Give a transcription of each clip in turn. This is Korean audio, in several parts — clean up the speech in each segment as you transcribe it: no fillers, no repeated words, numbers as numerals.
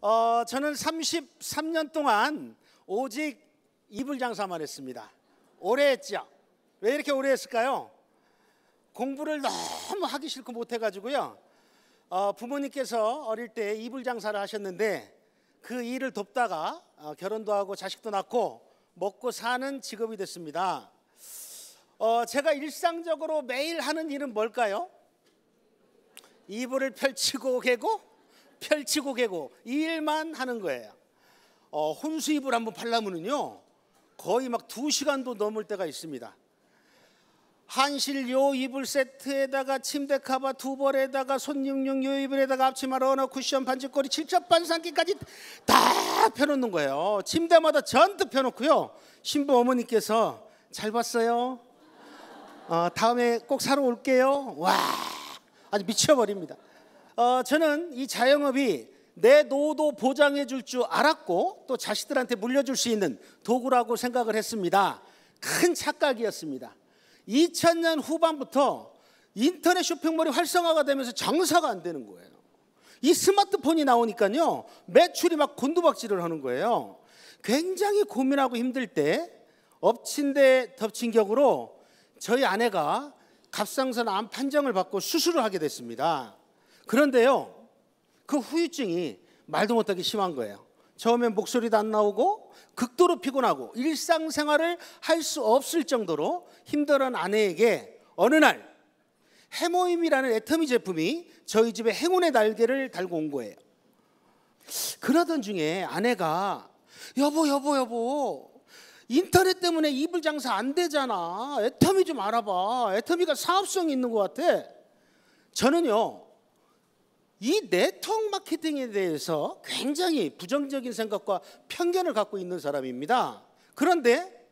저는 33년 동안 오직 이불 장사만 했습니다. 오래 했죠. 왜 이렇게 오래 했을까요? 공부를 너무 하기 싫고 못해가지고요. 부모님께서 어릴 때 이불 장사를 하셨는데 그 일을 돕다가 결혼도 하고 자식도 낳고 먹고 사는 직업이 됐습니다. 제가 일상적으로 매일 하는 일은 뭘까요? 이불을 펼치고 개고 펼치고 개고 이 일만 하는 거예요. 혼수 이불 한번 팔려면은요 거의 막 2시간도 넘을 때가 있습니다. 한실 요 이불 세트에다가 침대 커버 2벌에다가 손님용 요 이불에다가 앞치마 러너 쿠션 반지꼬리 칠첩 반상기까지 다 펴놓는 거예요. 침대마다 전부 펴놓고요. 신부 어머니께서 잘 봤어요? 다음에 꼭 사러 올게요. 와, 아주 미쳐버립니다. 저는 이 자영업이 내 노도 보장해 줄 줄 알았고 또 자식들한테 물려줄 수 있는 도구라고 생각을 했습니다. 큰 착각이었습니다. 2000년 후반부터 인터넷 쇼핑몰이 활성화가 되면서 장사가 안 되는 거예요. 이 스마트폰이 나오니까요 매출이 막 곤두박질을 하는 거예요. 굉장히 고민하고 힘들 때 엎친 데 덮친 격으로 저희 아내가 갑상선 암 판정을 받고 수술을 하게 됐습니다. 그런데요 그 후유증이 말도 못하게 심한 거예요. 처음엔 목소리도 안 나오고 극도로 피곤하고 일상생활을 할 수 없을 정도로 힘들어하는 아내에게 어느 날 해모임이라는 애터미 제품이 저희 집에 행운의 날개를 달고 온 거예요. 그러던 중에 아내가 여보 인터넷 때문에 이불 장사 안 되잖아. 애터미 좀 알아봐. 애터미가 사업성이 있는 것 같아. 저는요 이 네트워크 마케팅에 대해서 굉장히 부정적인 생각과 편견을 갖고 있는 사람입니다. 그런데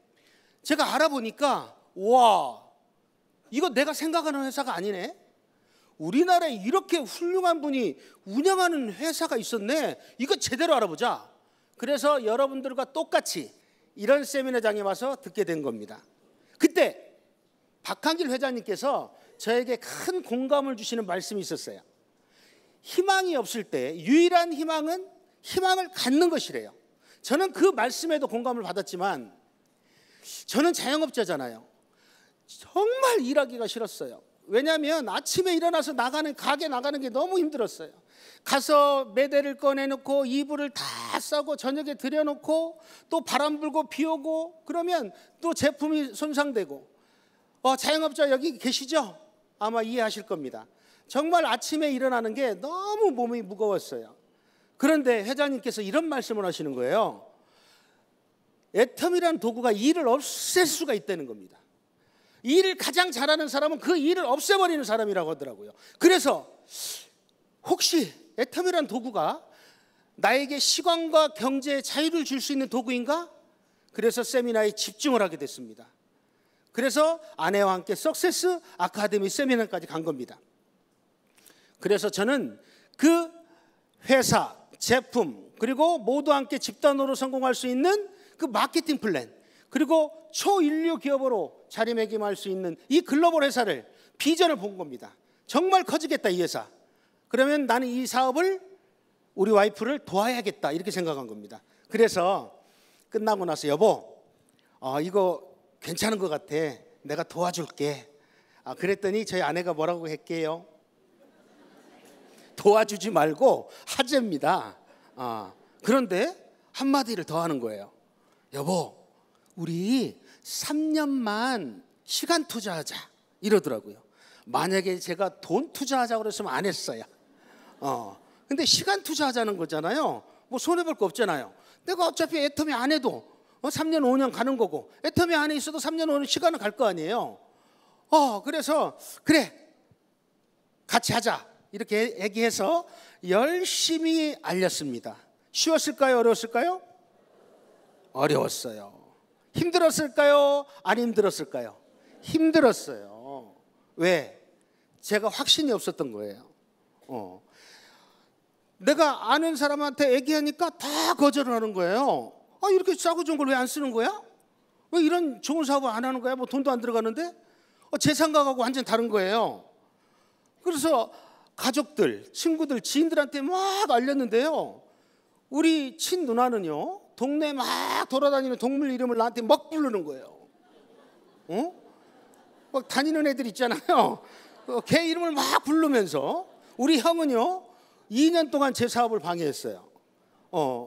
제가 알아보니까 와, 이거 내가 생각하는 회사가 아니네. 우리나라에 이렇게 훌륭한 분이 운영하는 회사가 있었네. 이거 제대로 알아보자. 그래서 여러분들과 똑같이 이런 세미나장에 와서 듣게 된 겁니다. 그때 박한길 회장님께서 저에게 큰 공감을 주시는 말씀이 있었어요. 희망이 없을 때 유일한 희망은 희망을 갖는 것이래요. 저는 그 말씀에도 공감을 받았지만 저는 자영업자잖아요. 정말 일하기가 싫었어요. 왜냐하면 아침에 일어나서 가게 나가는 게 너무 힘들었어요. 가서 매대를 꺼내놓고 이불을 다 싸고 저녁에 들여놓고 또 바람 불고 비 오고 그러면 또 제품이 손상되고 자영업자 여기 계시죠? 아마 이해하실 겁니다. 정말 아침에 일어나는 게 너무 몸이 무거웠어요. 그런데 회장님께서 이런 말씀을 하시는 거예요. 애텀이라는 도구가 일을 없앨 수가 있다는 겁니다. 일을 가장 잘하는 사람은 그 일을 없애버리는 사람이라고 하더라고요. 그래서 혹시 애텀이라는 도구가 나에게 시간과 경제에 자유를 줄 수 있는 도구인가? 그래서 세미나에 집중을 하게 됐습니다. 그래서 아내와 함께 석세스 아카데미 세미나까지 간 겁니다. 그래서 저는 그 회사, 제품 그리고 모두 함께 집단으로 성공할 수 있는 그 마케팅 플랜 그리고 초인류 기업으로 자리매김할 수 있는 이 글로벌 회사를 비전을 본 겁니다. 정말 커지겠다 이 회사. 그러면 나는 이 사업을 우리 와이프를 도와야겠다 이렇게 생각한 겁니다. 그래서 끝나고 나서 여보 이거 괜찮은 것 같아. 내가 도와줄게. 그랬더니 저희 아내가 뭐라고 할게요? 도와주지 말고 하재입니다. 그런데 한마디를 더 하는 거예요. 여보 우리 3년만 시간 투자하자 이러더라고요. 만약에 제가 돈 투자하자고 그랬으면 안 했어요. 근데 시간 투자하자는 거잖아요. 뭐 손해볼 거 없잖아요. 내가 어차피 애터미 안 해도 3년 5년 가는 거고 애터미 안에 있어도 3년 5년 시간은 갈 거 아니에요. 그래서 그래 같이 하자 이렇게 얘기해서 열심히 알렸습니다. 쉬웠을까요? 어려웠을까요? 어려웠어요. 힘들었을까요? 안 힘들었을까요? 힘들었어요. 왜? 제가 확신이 없었던 거예요. 내가 아는 사람한테 얘기하니까 다 거절을 하는 거예요. 이렇게 싸고 좋은 걸 왜 안 쓰는 거야? 왜 이런 좋은 사업을 안 하는 거야? 뭐 돈도 안 들어가는데? 제 생각하고 완전 다른 거예요. 그래서 가족들, 친구들, 지인들한테 막 알렸는데요. 우리 친누나는요, 동네 막 돌아다니는 동물 이름을 나한테 막 부르는 거예요. 막 다니는 애들 있잖아요. 걔 이름을 막 부르면서. 우리 형은요, 2년 동안 제 사업을 방해했어요.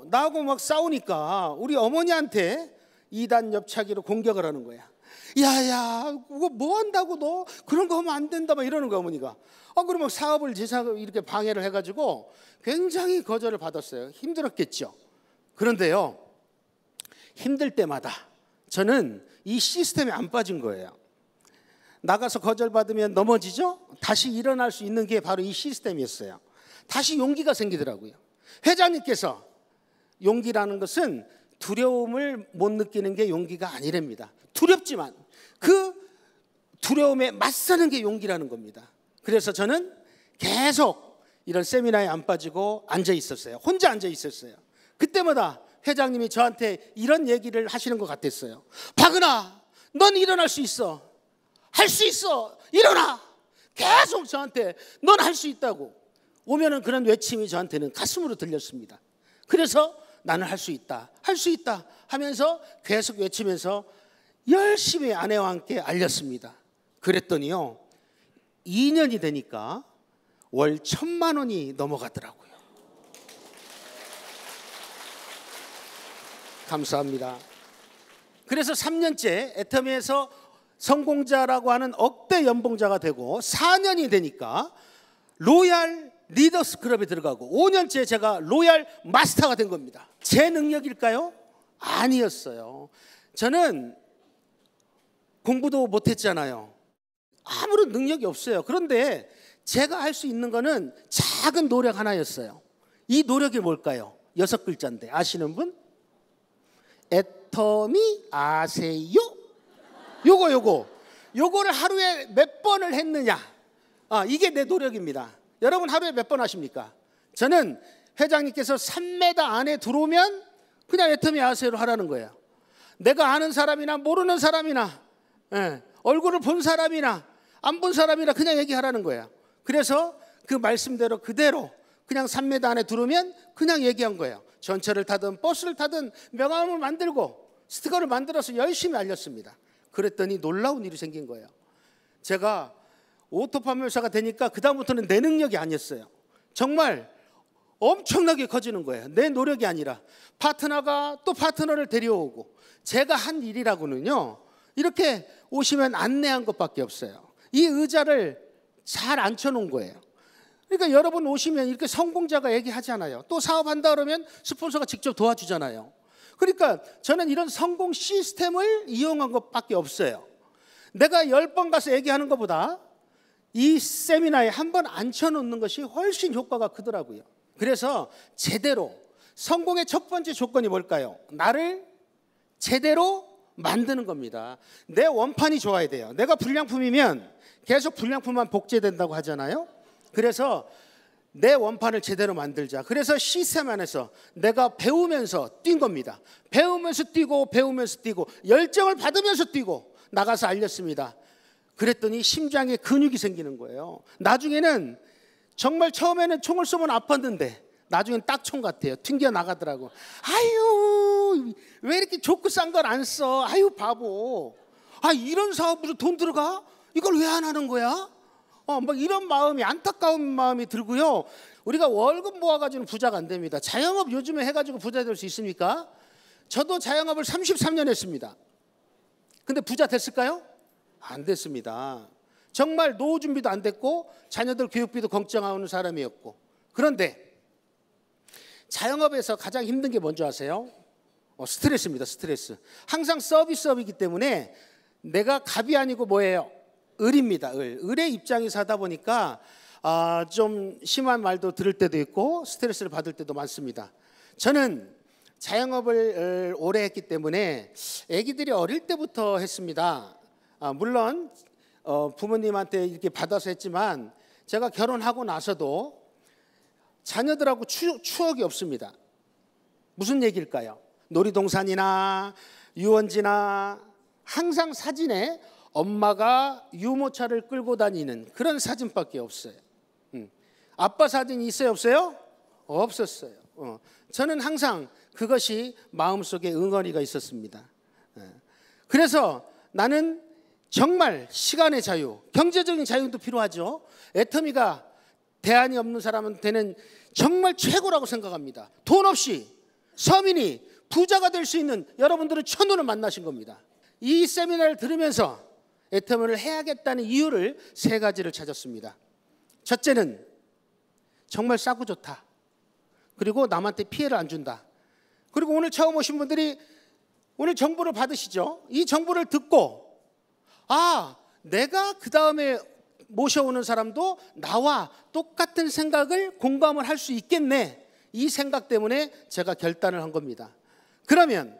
나하고 막 싸우니까 우리 어머니한테 이단 옆차기로 공격을 하는 거야. 야야, 그거 뭐 한다고, 너 그런 거 하면 안 된다 막 이러는 거야, 어머니가. 그러면 사업을 제 사업을 이렇게 방해를 해가지고 굉장히 거절을 받았어요. 힘들었겠죠. 그런데요, 힘들 때마다 저는 이 시스템에 안 빠진 거예요. 나가서 거절받으면 넘어지죠? 다시 일어날 수 있는 게 바로 이 시스템이었어요. 다시 용기가 생기더라고요. 회장님께서 용기라는 것은 두려움을 못 느끼는 게 용기가 아니랍니다. 두렵지만 그 두려움에 맞서는 게 용기라는 겁니다. 그래서 저는 계속 이런 세미나에 안 빠지고 앉아 있었어요. 혼자 앉아 있었어요. 그때마다 회장님이 저한테 이런 얘기를 하시는 것 같았어요. 박은아, 넌 일어날 수 있어. 할 수 있어. 일어나. 계속 저한테 넌 할 수 있다고. 오면은 그런 외침이 저한테는 가슴으로 들렸습니다. 그래서 나는 할 수 있다. 할 수 있다 하면서 계속 외치면서 열심히 아내와 함께 알렸습니다. 그랬더니요, 2년이 되니까 월 1,000만 원이 넘어가더라고요. 감사합니다. 그래서 3년째 애터미에서 성공자라고 하는 억대 연봉자가 되고 4년이 되니까 로얄 리더스 클럽에 들어가고 5년째 제가 로얄 마스터가 된 겁니다. 제 능력일까요? 아니었어요. 저는 공부도 못했잖아요. 아무런 능력이 없어요. 그런데 제가 할 수 있는 거는 작은 노력 하나였어요. 이 노력이 뭘까요? 6글자인데 아시는 분? 애터미 아세요? 요거를 하루에 몇 번을 했느냐, 이게 내 노력입니다. 여러분 하루에 몇 번 하십니까? 저는 회장님께서 3m 안에 들어오면 그냥 애터미 아세요로 하라는 거예요. 내가 아는 사람이나 모르는 사람이나, 얼굴을 본 사람이나 안 본 사람이나 그냥 얘기하라는 거예요. 그래서 그 말씀대로 그대로 그냥 3m 안에 들어오면 그냥 얘기한 거예요. 전철을 타든 버스를 타든 명함을 만들고 스티커를 만들어서 열심히 알렸습니다. 그랬더니 놀라운 일이 생긴 거예요. 제가 오토 판매사가 되니까 그다음부터는 내 능력이 아니었어요. 정말 엄청나게 커지는 거예요. 내 노력이 아니라 파트너가 또 파트너를 데려오고, 제가 한 일이라고는요, 이렇게 오시면 안내한 것밖에 없어요. 이 의자를 잘 앉혀놓은 거예요. 그러니까 여러분 오시면 이렇게 성공자가 얘기하잖아요. 또 사업한다 그러면 스폰서가 직접 도와주잖아요. 그러니까 저는 이런 성공 시스템을 이용한 것밖에 없어요. 내가 10번 가서 얘기하는 것보다 이 세미나에 한 번 앉혀놓는 것이 훨씬 효과가 크더라고요. 그래서 제대로, 성공의 첫 번째 조건이 뭘까요? 나를 제대로 만드는 겁니다. 내 원판이 좋아야 돼요. 내가 불량품이면 계속 불량품만 복제된다고 하잖아요. 그래서 내 원판을 제대로 만들자. 그래서 시스템 안에서 내가 배우면서 뛴 겁니다. 배우면서 뛰고 열정을 받으면서 뛰고 나가서 알렸습니다. 그랬더니 심장에 근육이 생기는 거예요. 나중에는 정말 처음에는 총을 쏘면 아팠는데 나중엔 딱총 같아요. 튕겨 나가더라고. 아유, 왜 이렇게 좋고 싼 걸 안 써? 아유, 바보. 이런 사업 무슨 돈 들어가? 이걸 왜 안 하는 거야? 막 이런 마음이, 안타까운 마음이 들고요. 우리가 월급 모아가지고는 부자가 안 됩니다. 자영업 요즘에 해가지고 부자 될 수 있습니까? 저도 자영업을 33년 했습니다. 근데 부자 됐을까요? 안 됐습니다. 정말 노후 준비도 안 됐고 자녀들 교육비도 걱정하는 사람이었고. 그런데 자영업에서 가장 힘든 게 뭔지 아세요? 스트레스입니다. 스트레스. 항상 서비스업이기 때문에 내가 갑이 아니고 뭐예요? 을입니다. 을의 입장에서 하다 보니까 좀 심한 말도 들을 때도 있고 스트레스를 받을 때도 많습니다. 저는 자영업을 오래 했기 때문에 아기들이 어릴 때부터 했습니다. 물론 부모님한테 이렇게 받아서 했지만 제가 결혼하고 나서도 자녀들하고 추억이 없습니다. 무슨 얘기일까요? 놀이동산이나 유원지나 항상 사진에 엄마가 유모차를 끌고 다니는 그런 사진밖에 없어요. 아빠 사진이 있어요, 없어요? 없었어요. 저는 항상 그것이 마음속에 응어리가 있었습니다. 그래서 나는 정말 시간의 자유, 경제적인 자유도 필요하죠. 애터미가 대안이 없는 사람한테는 정말 최고라고 생각합니다. 돈 없이 서민이 부자가 될 수 있는 여러분들은 천운을 만나신 겁니다. 이 세미나를 들으면서 애터미를 해야겠다는 이유를 3가지를 찾았습니다. 첫째는 정말 싸고 좋다. 그리고 남한테 피해를 안 준다. 그리고 오늘 처음 오신 분들이 오늘 정보를 받으시죠. 이 정보를 듣고 내가 그 다음에 모셔오는 사람도 나와 똑같은 생각을 공감을 할 수 있겠네. 이 생각 때문에 제가 결단을 한 겁니다. 그러면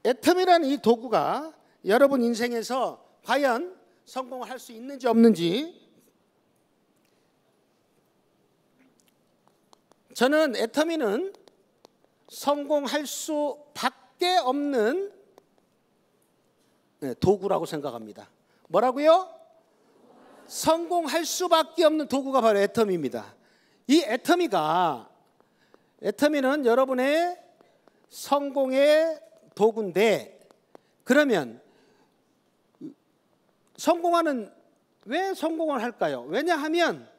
애터미라는 이 도구가 여러분 인생에서 과연 성공을 할 수 있는지 없는지, 저는 애터미는 성공할 수밖에 없는 도구라고 생각합니다. 뭐라고요? 성공할 수밖에 없는 도구가 바로 애터미입니다. 이 애터미는 여러분의 성공의 도구인데, 그러면 왜 성공을 할까요? 왜냐하면,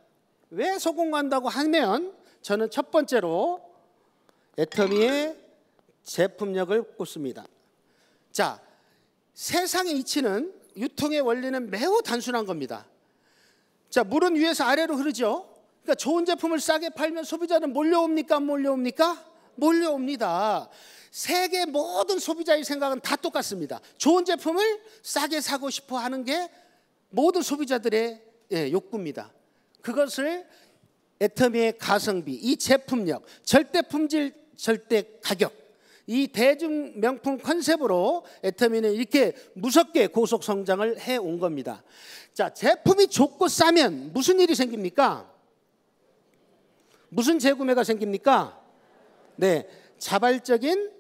왜 성공한다고 하면 저는 첫 번째로 애터미의 제품력을 꼽습니다. 자, 세상의 이치는, 유통의 원리는 매우 단순한 겁니다. 자, 물은 위에서 아래로 흐르죠. 그러니까 좋은 제품을 싸게 팔면 소비자는 몰려옵니까? 안 몰려옵니까? 몰려옵니다. 세계 모든 소비자의 생각은 다 똑같습니다. 좋은 제품을 싸게 사고 싶어 하는 게 모든 소비자들의 욕구입니다. 그것을 애터미의 가성비, 이 제품력, 절대 품질, 절대 가격, 이 대중 명품 컨셉으로 애터미는 이렇게 무섭게 고속 성장을 해온 겁니다. 자, 제품이 좋고 싸면 무슨 일이 생깁니까? 무슨 재구매가 생깁니까? 네, 자발적인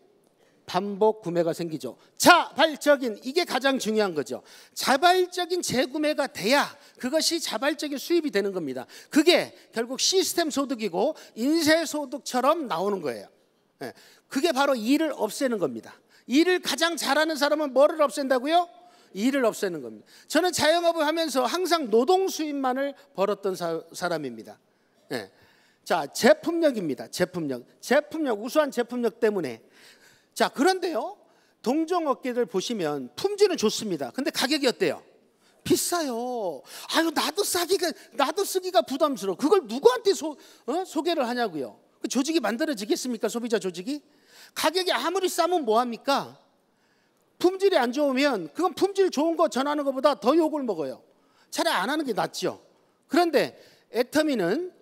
반복 구매가 생기죠. 자발적인, 이게 가장 중요한 거죠. 자발적인 재구매가 돼야 그것이 자발적인 수입이 되는 겁니다. 그게 결국 시스템 소득이고 인쇄 소득처럼 나오는 거예요. 그게 바로 일을 없애는 겁니다. 일을 가장 잘하는 사람은 뭐를 없앤다고요? 일을 없애는 겁니다. 저는 자영업을 하면서 항상 노동 수입만을 벌었던 사람입니다. 자, 제품력입니다. 제품력, 우수한 제품력 때문에. 자, 그런데요, 동종업계들 보시면 품질은 좋습니다. 근데 가격이 어때요? 비싸요. 나도 쓰기가 부담스러워. 그걸 누구한테 소개를 하냐고요. 그 조직이 만들어지겠습니까? 소비자 조직이? 가격이 아무리 싸면 뭐합니까? 품질이 안 좋으면 그건 품질 좋은 거 전하는 것보다 더 욕을 먹어요. 차라리 안 하는 게 낫죠. 그런데 애터미는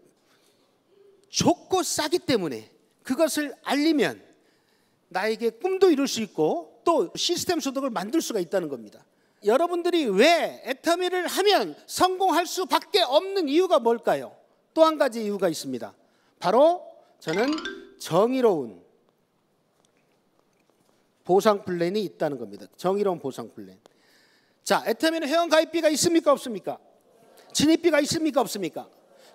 좋고 싸기 때문에 그것을 알리면 나에게 꿈도 이룰 수 있고 또 시스템 소득을 만들 수가 있다는 겁니다. 여러분들이 왜 애터미를 하면 성공할 수밖에 없는 이유가 뭘까요? 또 한 가지 이유가 있습니다. 바로 저는 정의로운 보상 플랜이 있다는 겁니다. 정의로운 보상 플랜. 자, 애터미는 회원 가입비가 있습니까? 없습니까? 진입비가 있습니까? 없습니까?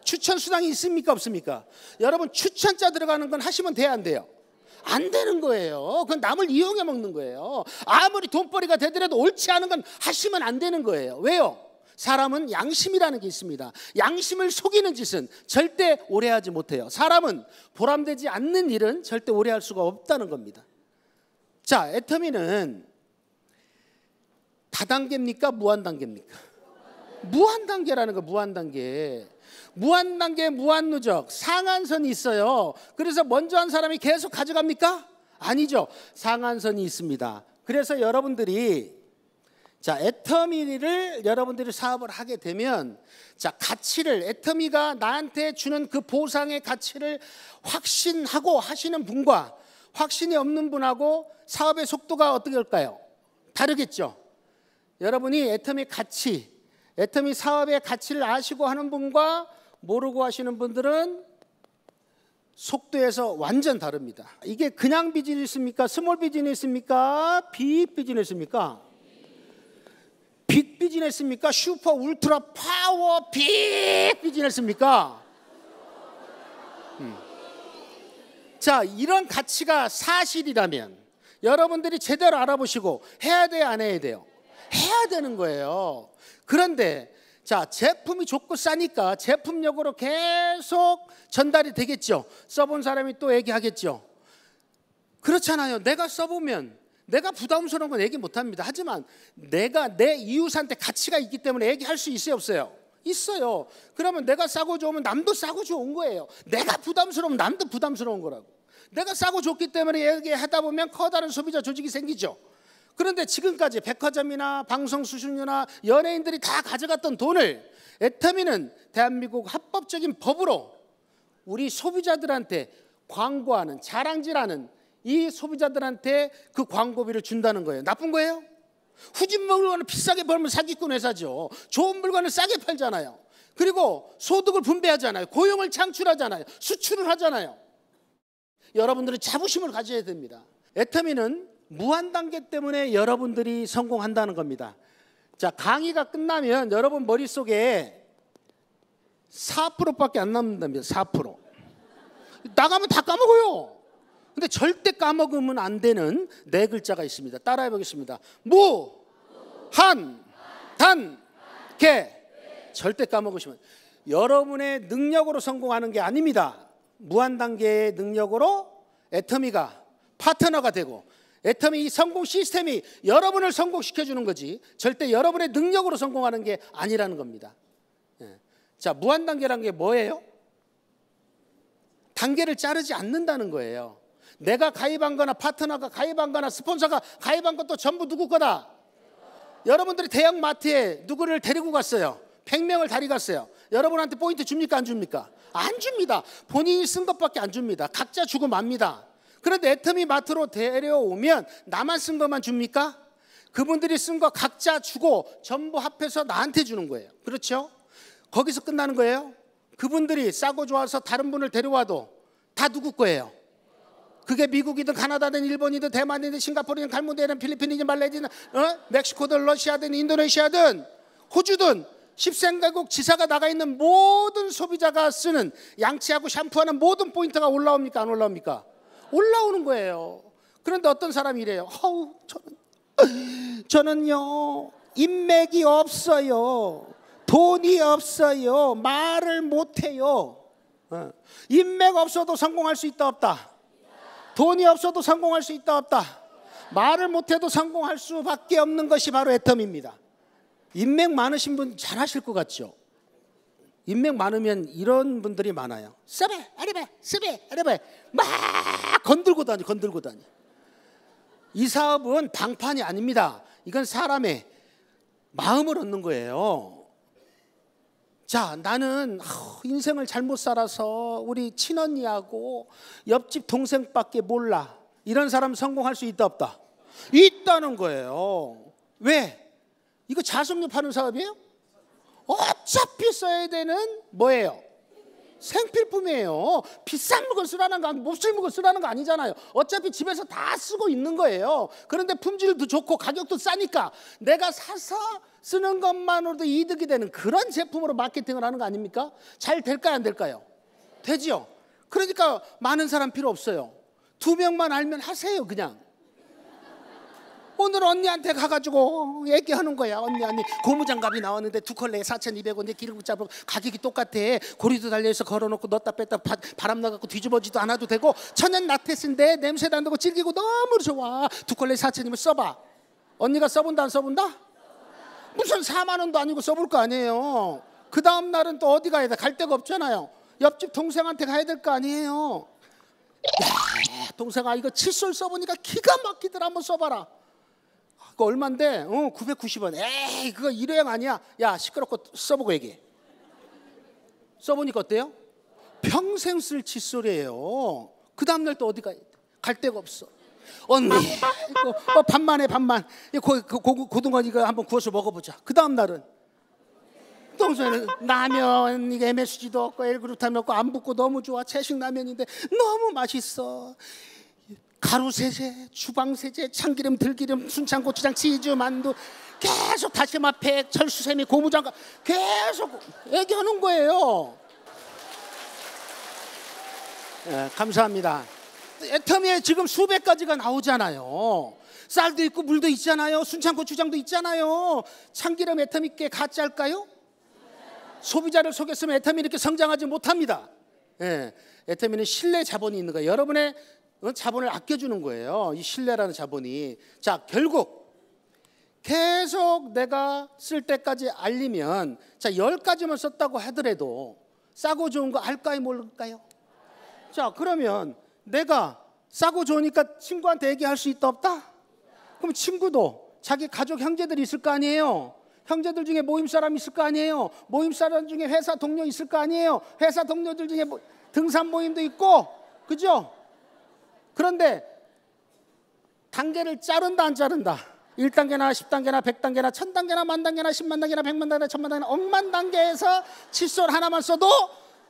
추천 수당이 있습니까? 없습니까? 여러분, 추천자 들어가는 건 하시면 돼야 안 돼요? 안 되는 거예요. 그건 남을 이용해 먹는 거예요. 아무리 돈벌이가 되더라도 옳지 않은 건 하시면 안 되는 거예요. 왜요? 사람은 양심이라는 게 있습니다. 양심을 속이는 짓은 절대 오래 하지 못해요. 사람은 보람되지 않는 일은 절대 오래 할 수가 없다는 겁니다. 자, 애터미는 다단계입니까? 무한단계입니까? 무한단계라는 거, 무한단계. 무한단계, 무한누적, 상한선이 있어요. 그래서 먼저 한 사람이 계속 가져갑니까? 아니죠. 상한선이 있습니다. 그래서 여러분들이, 자, 애터미를 여러분들이 사업을 하게 되면, 자, 가치를, 애터미가 나한테 주는 그 보상의 가치를 확신하고 하시는 분과 확신이 없는 분하고 사업의 속도가 어떻게 할까요? 다르겠죠. 여러분이 애터미 가치, 애터미 사업의 가치를 아시고 하는 분과 모르고 하시는 분들은 속도에서 완전 다릅니다. 이게 그냥 비즈니스입니까? 스몰 비즈니스입니까? 빅 비즈니스입니까? 빅 비즈니스입니까? 슈퍼 울트라 파워 빅 비즈니스입니까? 자, 이런 가치가 사실이라면 여러분들이 제대로 알아보시고 해야 돼요, 안 해야 돼요? 해야 되는 거예요. 그런데 자, 제품이 좋고 싸니까 제품력으로 계속 전달이 되겠죠. 써본 사람이 또 얘기하겠죠. 그렇잖아요. 내가 써보면 내가 부담스러운 건 얘기 못합니다. 하지만 내가 내 이웃한테 가치가 있기 때문에 얘기할 수 있어요, 없어요? 있어요. 그러면 내가 싸고 좋으면 남도 싸고 좋은 거예요. 내가 부담스러우면 남도 부담스러운 거라고. 내가 싸고 좋기 때문에 얘기하다 보면 커다란 소비자 조직이 생기죠. 그런데 지금까지 백화점이나 방송 수신료나 연예인들이 다 가져갔던 돈을 애터미는 대한민국 합법적인 법으로 우리 소비자들한테 광고하는, 자랑질하는 이 소비자들한테 그 광고비를 준다는 거예요. 나쁜 거예요? 후진 물건을 비싸게 벌면 사기꾼 회사죠. 좋은 물건을 싸게 팔잖아요. 그리고 소득을 분배하잖아요. 고용을 창출하잖아요. 수출을 하잖아요. 여러분들은 자부심을 가져야 됩니다. 애터미는 무한 단계 때문에 여러분들이 성공한다는 겁니다. 자, 강의가 끝나면 여러분 머릿속에 4%밖에 안 남는답니다. 4%. 나가면 다 까먹어요. 근데 절대 까먹으면 안 되는 네 글자가 있습니다. 따라해 보겠습니다. 무, 한, 단, 개. 절대 까먹으시면 여러분의 능력으로 성공하는 게 아닙니다. 무한 단계의 능력으로 애터미가 파트너가 되고 애터미 이 성공 시스템이 여러분을 성공시켜 주는 거지 절대 여러분의 능력으로 성공하는 게 아니라는 겁니다. 자, 무한 단계란 게 뭐예요? 단계를 자르지 않는다는 거예요. 내가 가입한 거나 파트너가 가입한 거나 스폰서가 가입한 것도 전부 누구 거다? 여러분들이 대형 마트에 누구를 데리고 갔어요. 100명을 데려갔어요. 여러분한테 포인트 줍니까, 안 줍니까? 안 줍니다. 본인이 쓴 것밖에 안 줍니다. 각자 주고 맙니다. 그런데 애터미 마트로 데려오면 나만 쓴 것만 줍니까? 그분들이 쓴 거 각자 주고 전부 합해서 나한테 주는 거예요. 그렇죠? 거기서 끝나는 거예요. 그분들이 싸고 좋아서 다른 분을 데려와도 다 누구 거예요? 그게 미국이든 가나다든 일본이든 대만이든 싱가포르든 갈무대든 필리핀이든 말레이시든 멕시코든 러시아든 인도네시아든 호주든 10개국 지사가 나가 있는 모든 소비자가 쓰는 양치하고 샴푸하는 모든 포인트가 올라옵니까, 안 올라옵니까? 올라오는 거예요. 그런데 어떤 사람이 이래요. 저는요 인맥이 없어요. 돈이 없어요. 말을 못해요. 인맥 없어도 성공할 수 있다, 없다? 돈이 없어도 성공할 수 있다, 없다? 말을 못해도 성공할 수밖에 없는 것이 바로 애터미입니다. 인맥 많으신 분 잘하실 것 같죠? 인맥 많으면 이런 분들이 많아요. 쓰베 아리베 쓰베 아리베 막 건들고 다니. 이 사업은 방판이 아닙니다. 이건 사람의 마음을 얻는 거예요. 자, 나는 인생을 잘못 살아서 우리 친언니하고 옆집 동생밖에 몰라. 이런 사람 성공할 수 있다, 없다? 있다는 거예요. 왜? 이거 자석류 파는 사업이에요? 어차피 써야 되는 뭐예요? 생필품이에요. 비싼 물건 쓰라는 거, 못 쓸 물건 쓰라는 거 아니잖아요. 어차피 집에서 다 쓰고 있는 거예요. 그런데 품질도 좋고 가격도 싸니까 내가 사서 쓰는 것만으로도 이득이 되는 그런 제품으로 마케팅을 하는 거 아닙니까? 잘 될까요, 안 될까요? 되지요. 그러니까 많은 사람 필요 없어요. 2명만 알면 하세요, 그냥. 오늘 언니한테 가가지고 얘기하는 거야. 언니 고무장갑이 나왔는데 2컬레에 4,200원인데 기름 붙잡고 가격이 똑같아. 고리도 달려있어. 걸어놓고 넣었다 뺐다 바람 나갖고 뒤집어지도 않아도 되고 천연 라텍스인데 냄새도 안 나고 질기고 너무 좋아. 2컬레에 4,000이면 써봐. 언니가 써본다, 안 써본다? 무슨 4만 원도 아니고 써볼 거 아니에요. 그 다음 날은 또 어디 가야 돼? 갈 데가 없잖아요. 옆집 동생한테 가야 될 거 아니에요. 야, 동생아 이거 칫솔 써보니까 기가 막히더라. 한번 써봐라. 그거 얼만데? 990원. 에이 그거 일회용 아니야. 야 시끄럽고 써보고 얘기해. 써보니까 어때요? 평생 쓸 칫솔이에요. 그 다음날 또 어디 가야 돼? 갈 데가 없어. 언니 이거 반만 해 반만. 고등어 이거 한번 구워서 먹어보자. 그 다음날은 동생은 라면 이게 MSG도 없고 엘그루탄 없고 안 붓고 너무 좋아. 채식 라면인데 너무 맛있어. 가루 세제, 주방 세제, 참기름, 들기름, 순창, 고추장, 치즈, 만두 계속 다시마 팩, 철수세미, 고무장갑 계속 얘기하는 거예요. 네, 감사합니다. 애터미에 지금 수백 가지가 나오잖아요. 쌀도 있고 물도 있잖아요. 순창고추장도 있잖아요. 참기름 애터미께 가짜일까요? 소비자를 속였으면 애터미 이렇게 성장하지 못합니다. 예, 애터미는 신뢰 자본이 있는 거예요. 여러분의 자본을 아껴주는 거예요. 이 신뢰라는 자본이. 자, 결국 계속 내가 쓸 때까지 알리면, 자, 10가지만 썼다고 하더라도 싸고 좋은 거 알까요, 모를까요? 자, 그러면 내가 싸고 좋으니까 친구한테 얘기할 수 있다, 없다? 그럼 친구도 자기 가족 형제들이 있을 거 아니에요. 형제들 중에 모임 사람 있을 거 아니에요. 모임 사람 중에 회사 동료 있을 거 아니에요. 회사 동료들 중에 등산 모임도 있고, 그죠? 그런데 단계를 자른다 안 자른다? 1단계나 10단계나 100단계나 1000단계나 10,000단계나 100,000 단계나 100만 단계나 1000만 단계나 억만 단계에서 칫솔 하나만 써도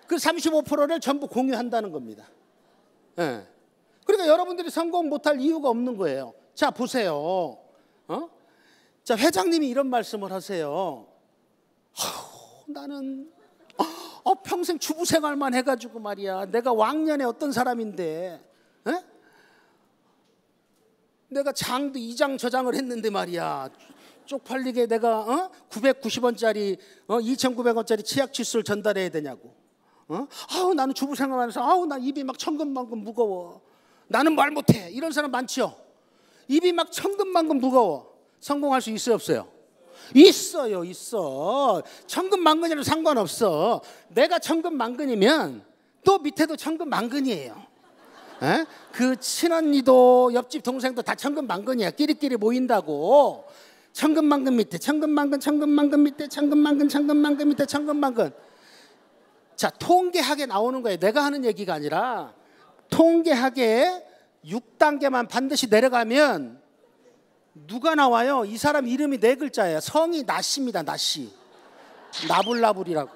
그 35%를 전부 공유한다는 겁니다. 예. 그러니까 여러분들이 성공 못할 이유가 없는 거예요. 자, 보세요. 자, 회장님이 이런 말씀을 하세요. 나는 평생 주부 생활만 해가지고 말이야. 내가 왕년에 어떤 사람인데, 내가 장도 이장 저장을 했는데 말이야. 쪽팔리게 내가 990원짜리 2,900원짜리 치약 칫솔 전달해야 되냐고. 나는 주부 생활만 해서 나 입이 막 천근만근 무거워. 나는 말 못해. 이런 사람 많죠. 입이 막 천근만근 무거워. 성공할 수 있어요, 없어요? 있어요, 있어. 천근만근이라도 상관없어. 내가 천근만근이면 또 밑에도 천근만근이에요. 에? 그 친언니도 옆집 동생도 다 천근만근이야. 끼리끼리 모인다고. 천근만근 밑에 천근만근, 천근만근 밑에 천근만근, 천근만근 밑에 천근만근. 자, 통계학에 나오는 거예요. 내가 하는 얘기가 아니라 통계학에 6단계만 반드시 내려가면 누가 나와요? 이 사람 이름이 4글자예요. 성이 나씨입니다. 나씨. 나불나불이라고.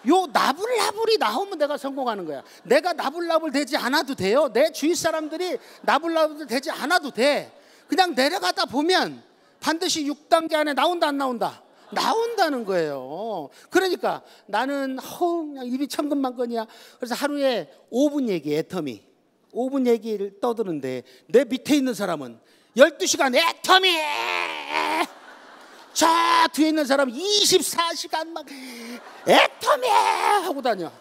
요 나불나불이 나오면 내가 성공하는 거야. 내가 나불나불 되지 않아도 돼요. 내 주위 사람들이 나불나불 되지 않아도 돼. 그냥 내려가다 보면 반드시 6단계 안에 나온다, 안 나온다? 나온다는 거예요. 그러니까 나는 그냥 입이 천근만근이야. 그래서 하루에 5분 얘기, 애터미 5분 얘기를 떠드는데 내 밑에 있는 사람은 12시간 애터미, 저 뒤에 있는 사람은 24시간 막 애터미 하고 다녀.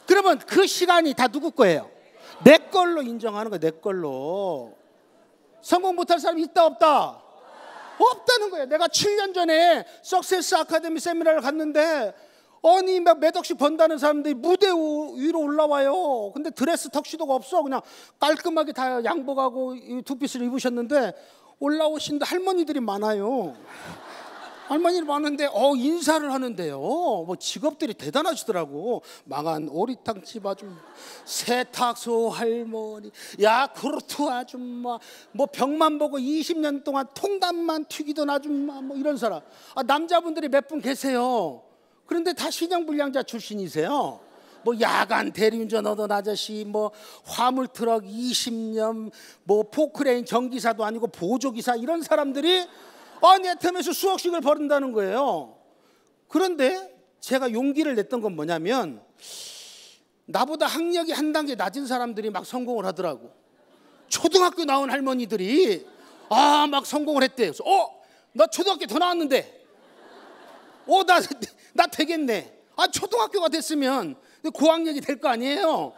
그러면 그 시간이 다 누구 거예요? 내 걸로 인정하는 거예요. 내 걸로. 성공 못할 사람이 있다, 없다? 없다는 거예요. 내가 7년 전에 석세스 아카데미 세미나를 갔는데 아니 막 몇 억씩 번다는 사람들이 무대 위로 올라와요. 근데 드레스 턱시도가 없어. 그냥 깔끔하게 다 양복하고 투피스를 입으셨는데 올라오신 할머니들이 많아요. 할머니들 많은데 인사를 하는데요. 뭐 직업들이 대단하시더라고. 망한 오리탕집 아줌마, 세탁소 할머니, 야쿠르트 아줌마, 뭐 병만 보고 20년 동안 통닭만 튀기던 아줌마, 뭐 이런 사람. 남자분들이 몇 분 계세요. 그런데 다 신용불량자 출신이세요. 뭐 야간 대리운전 하던 아저씨, 뭐 화물트럭 20년, 뭐 포크레인 전기사도 아니고 보조기사, 이런 사람들이 애터미에서 수억씩을 벌은다는 거예요. 그런데 제가 용기를 냈던 건 뭐냐면 나보다 학력이 한 단계 낮은 사람들이 막 성공을 하더라고. 초등학교 나온 할머니들이 막 성공을 했대. 그래서 나 초등학교 더 나왔는데 나 되겠네. 초등학교가 됐으면 고학력이 될 거 아니에요.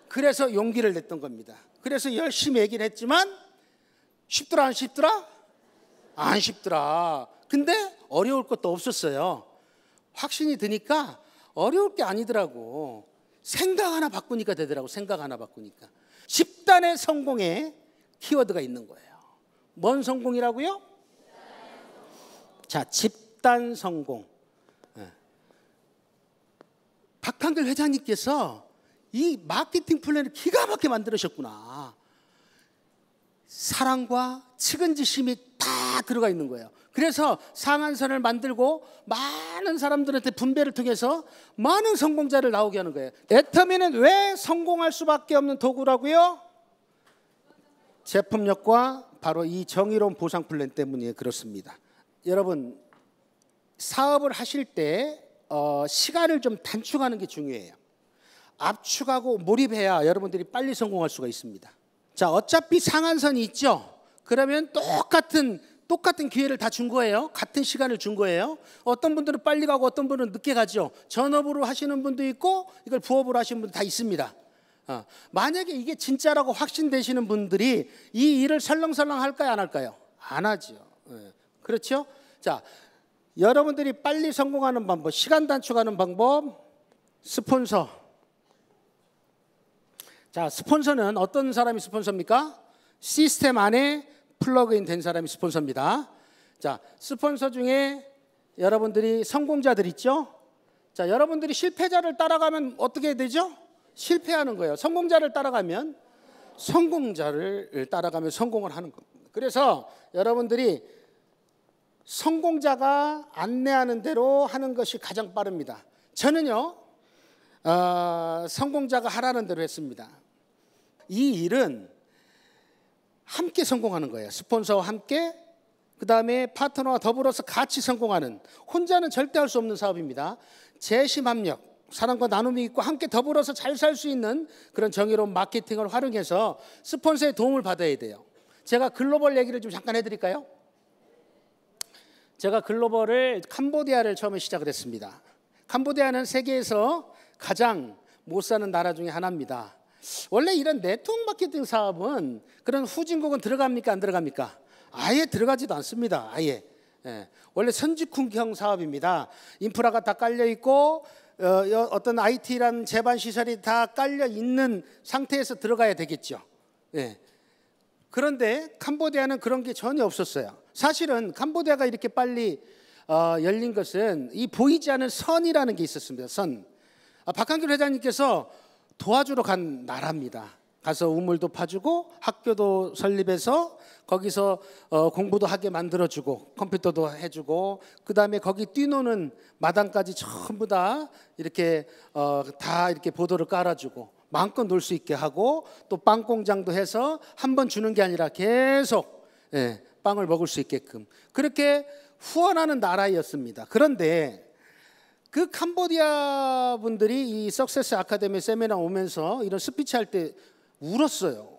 그래서 용기를 냈던 겁니다. 그래서 열심히 얘기를 했지만 쉽더라, 안 쉽더라? 안 쉽더라. 근데 어려울 것도 없었어요. 확신이 드니까 어려울 게 아니더라고. 생각 하나 바꾸니까 되더라고. 생각 하나 바꾸니까. 집단의 성공에 키워드가 있는 거예요. 뭔 성공이라고요? 자, 집단 성공. 박한글 회장님께서 이 마케팅 플랜을 기가 막히게 만들으셨구나. 사랑과 측은지심이 다 들어가 있는 거예요. 그래서 상한선을 만들고 많은 사람들한테 분배를 통해서 많은 성공자를 나오게 하는 거예요. 애터미는 왜 성공할 수밖에 없는 도구라고요? 제품력과 바로 이 정의로운 보상 플랜 때문에 그렇습니다. 여러분, 사업을 하실 때 시간을 좀 단축하는 게 중요해요. 압축하고 몰입해야 여러분들이 빨리 성공할 수가 있습니다. 자, 어차피 상한선이 있죠. 그러면 똑같은 기회를 다 준 거예요. 같은 시간을 준 거예요. 어떤 분들은 빨리 가고 어떤 분은 늦게 가죠. 전업으로 하시는 분도 있고 이걸 부업으로 하시는 분도 다 있습니다. 만약에 이게 진짜라고 확신되시는 분들이 이 일을 설렁설렁 할까요, 안 할까요? 안 하죠. 그렇죠? 자, 여러분들이 빨리 성공하는 방법, 시간 단축하는 방법, 스폰서. 자, 스폰서는 어떤 사람이 스폰서입니까? 시스템 안에 플러그인 된 사람이 스폰서입니다. 자, 스폰서 중에 여러분들이 성공자들 있죠? 자, 여러분들이 실패자를 따라가면 어떻게 되죠? 실패하는 거예요. 성공자를 따라가면 성공을 하는 겁니다. 그래서 여러분들이 성공자가 안내하는 대로 하는 것이 가장 빠릅니다. 저는요, 성공자가 하라는 대로 했습니다. 이 일은 함께 성공하는 거예요. 스폰서와 함께, 그 다음에 파트너와 더불어서 같이 성공하는, 혼자는 절대 할 수 없는 사업입니다. 재심합력, 사람과 나눔이 있고 함께 더불어서 잘 살 수 있는 그런 정의로운 마케팅을 활용해서 스폰서의 도움을 받아야 돼요. 제가 글로벌 얘기를 좀 잠깐 해드릴까요? 제가 글로벌을 캄보디아를 처음에 시작을 했습니다. 캄보디아는 세계에서 가장 못 사는 나라 중에 하나입니다. 원래 이런 네트워크 마케팅 사업은 그런 후진국은 들어갑니까, 안 들어갑니까? 아예 들어가지도 않습니다. 아예. 원래 선진국형 사업입니다. 인프라가 다 깔려 있고 어떤 IT라는 제반 시설이 다 깔려 있는 상태에서 들어가야 되겠죠. 그런데 캄보디아는 그런 게 전혀 없었어요. 사실은 캄보디아가 이렇게 빨리 열린 것은 이 보이지 않는 선이라는 게 있었습니다. 선. 박한길 회장님께서 도와주러 간 나라입니다. 가서 우물도 파주고 학교도 설립해서 거기서 공부도 하게 만들어주고 컴퓨터도 해주고, 그 다음에 거기 뛰노는 마당까지 전부 다 이렇게 다 이렇게 보도를 깔아주고 마음껏 놀 수 있게 하고, 또 빵 공장도 해서 한 번 주는 게 아니라 계속 빵을 먹을 수 있게끔 그렇게 후원하는 나라였습니다. 그런데 그 캄보디아 분들이 이 석세스 아카데미 세미나 오면서 이런 스피치 할 때 울었어요.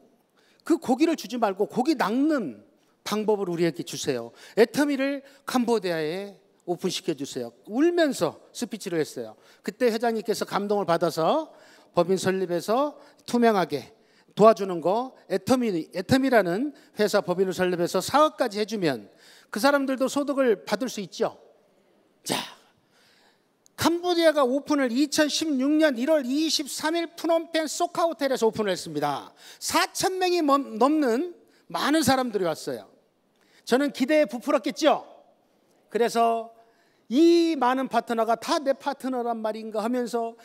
그 고기를 주지 말고 고기 낚는 방법을 우리에게 주세요. 애터미를 캄보디아에 오픈시켜 주세요. 울면서 스피치를 했어요. 그때 회장님께서 감동을 받아서 법인 설립해서 투명하게 도와주는 거, 애터미라는 회사 법인을 설립해서 사업까지 해주면 그 사람들도 소득을 받을 수 있죠. 자, 캄보디아가 오픈을 2016년 1월 23일 푸놈펜 소카 호텔에서 오픈을 했습니다. 4,000명이 넘는 많은 사람들이 왔어요. 저는 기대에 부풀었겠죠. 그래서 이 많은 파트너가 다 내 파트너란 말인가 하면서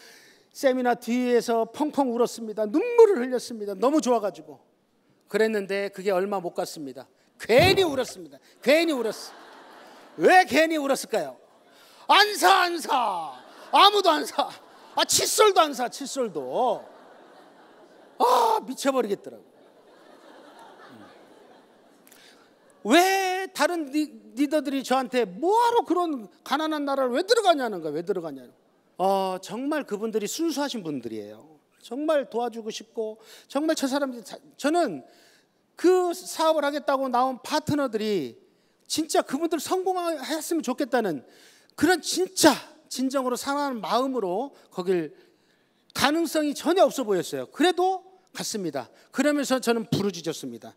세미나 뒤에서 펑펑 울었습니다. 눈물을 흘렸습니다. 너무 좋아가지고. 그랬는데 그게 얼마 못 갔습니다. 괜히 울었습니다. 괜히 울었어. 왜 괜히 울었을까요? 안 사. 아무도 안 사. 칫솔도 안 사, 칫솔도. 미쳐버리겠더라고. 왜 다른 리더들이 저한테 뭐하러 그런 가난한 나라를 왜 들어가냐는 거야. 왜 들어가냐는. 정말 그분들이 순수하신 분들이에요. 정말 도와주고 싶고, 정말 저 사람들이, 저는 그 사업을 하겠다고 나온 파트너들이 진짜 그분들 성공했으면 좋겠다는 그런 진짜 진정으로 사랑하는 마음으로 거길 가능성이 전혀 없어 보였어요. 그래도 갔습니다. 그러면서 저는 부르짖었습니다.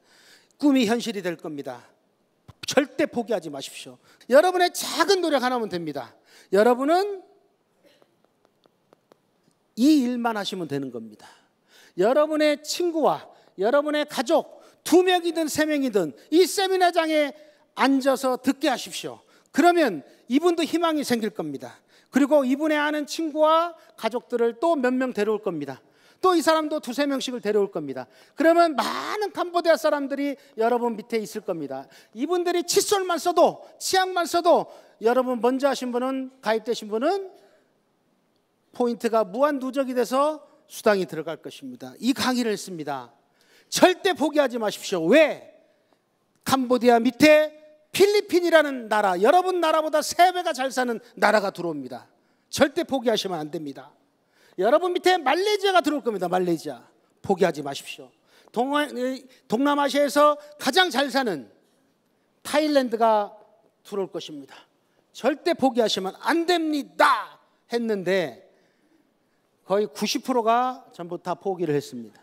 꿈이 현실이 될 겁니다. 절대 포기하지 마십시오. 여러분의 작은 노력 하나면 됩니다. 여러분은 이 일만 하시면 되는 겁니다. 여러분의 친구와 여러분의 가족 2명이든 3명이든 이 세미나장에 앉아서 듣게 하십시오. 그러면 이분도 희망이 생길 겁니다. 그리고 이분의 아는 친구와 가족들을 또 몇 명 데려올 겁니다. 또 이 사람도 2-3명씩을 데려올 겁니다. 그러면 많은 캄보디아 사람들이 여러분 밑에 있을 겁니다. 이분들이 칫솔만 써도, 치약만 써도 여러분 먼저 하신 분은, 가입되신 분은 포인트가 무한 누적이 돼서 수당이 들어갈 것입니다. 이 강의를 했습니다. 절대 포기하지 마십시오. 왜? 캄보디아 밑에 필리핀이라는 나라, 여러분 나라보다 3배가 잘 사는 나라가 들어옵니다. 절대 포기하시면 안 됩니다. 여러분 밑에 말레이시아가 들어올 겁니다. 말레이시아. 포기하지 마십시오. 동남아시아에서 가장 잘 사는 타일랜드가 들어올 것입니다. 절대 포기하시면 안 됩니다 했는데 거의 90%가 전부 다 포기를 했습니다.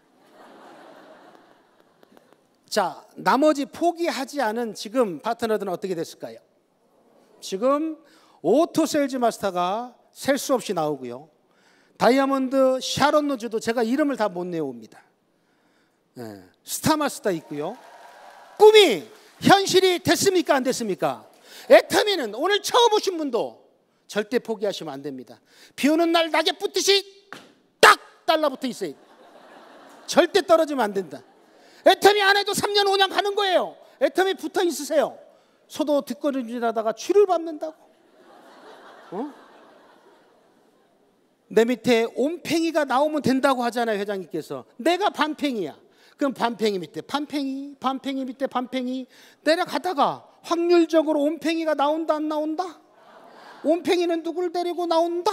자, 나머지 포기하지 않은 지금 파트너들은 어떻게 됐을까요? 지금 오토 세일즈 마스터가 셀 수 없이 나오고요. 다이아몬드 샤론 로즈도 제가 이름을 다 못 내옵니다. 네, 스타마스터 있고요. 꿈이 현실이 됐습니까? 안 됐습니까? 애터미는 오늘 처음 오신 분도 절대 포기하시면 안 됩니다. 비 오는 날 낙엽 붙듯이 딱 달라붙어 있어요. 절대 떨어지면 안 된다. 애터미 안 해도 3년 5년 가는 거예요. 애터미 붙어 있으세요. 소도 뒷걸음질하다가 쥐를 밟는다고. 내 밑에 옴팽이가 나오면 된다고 하잖아요. 회장님께서. 내가 반팽이야. 그럼 반팽이 밑에 반팽이, 반팽이 밑에 반팽이 내려가다가 확률적으로 옴팽이가 나온다 안 나온다? 옴팽이는 누구를 데리고 나온다?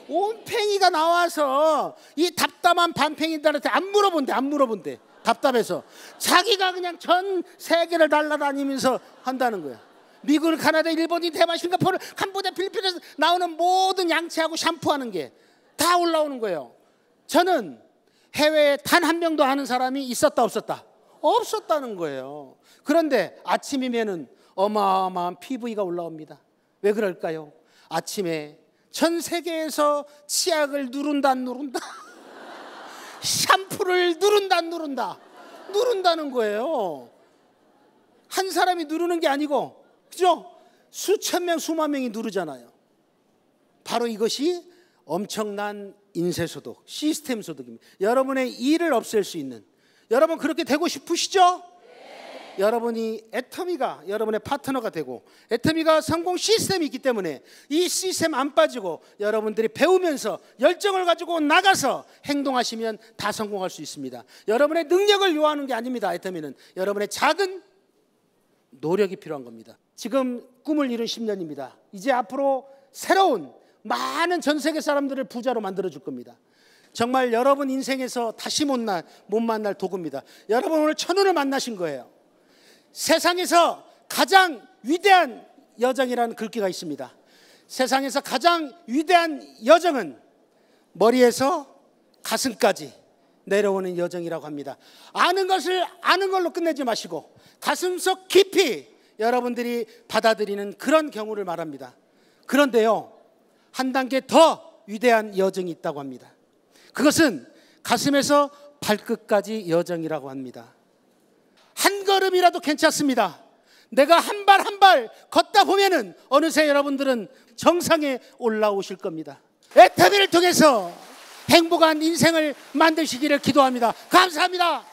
옴팽이가 나와서 이 답답한 반팽이들한테 안 물어본대. 답답해서 자기가 그냥 전 세계를 날아다니면서 한다는 거야. 미국, 카나다, 일본이, 대만, 싱가포르, 캄보디아, 필리핀에서 나오는 모든 양치하고 샴푸하는 게 다 올라오는 거예요. 저는 해외에 단 한 명도 아는 사람이 있었다 없었다? 없었다는 거예요. 그런데 아침이면은 어마어마한 PV가 올라옵니다. 왜 그럴까요? 아침에 전 세계에서 치약을 누른다 안 누른다? 샴푸를 누른다 안 누른다? 누른다는 거예요. 한 사람이 누르는 게 아니고, 그죠? 수천 명, 수만 명이 누르잖아요. 바로 이것이 엄청난 인쇄소득, 시스템 소득입니다. 여러분의 일을 없앨 수 있는, 여러분 그렇게 되고 싶으시죠? 네. 여러분이 애터미가 여러분의 파트너가 되고 애터미가 성공 시스템이 있기 때문에 이 시스템 안 빠지고 여러분들이 배우면서 열정을 가지고 나가서 행동하시면 다 성공할 수 있습니다. 여러분의 능력을 요하는 게 아닙니다. 애터미는 여러분의 작은 노력이 필요한 겁니다. 지금 꿈을 이룬 10년입니다. 이제 앞으로 새로운 많은 전 세계 사람들을 부자로 만들어줄 겁니다. 정말 여러분 인생에서 다시 못 만날 도구입니다. 여러분 오늘 천운을 만나신 거예요. 세상에서 가장 위대한 여정이라는 글귀가 있습니다. 세상에서 가장 위대한 여정은 머리에서 가슴까지 내려오는 여정이라고 합니다. 아는 것을 아는 걸로 끝내지 마시고 가슴속 깊이 여러분들이 받아들이는 그런 경우를 말합니다. 그런데요, 한 단계 더 위대한 여정이 있다고 합니다. 그것은 가슴에서 발끝까지 여정이라고 합니다. 한 걸음이라도 괜찮습니다. 내가 한 발 한 발 걷다 보면은 어느새 여러분들은 정상에 올라오실 겁니다. 애터미를 통해서 행복한 인생을 만드시기를 기도합니다. 감사합니다.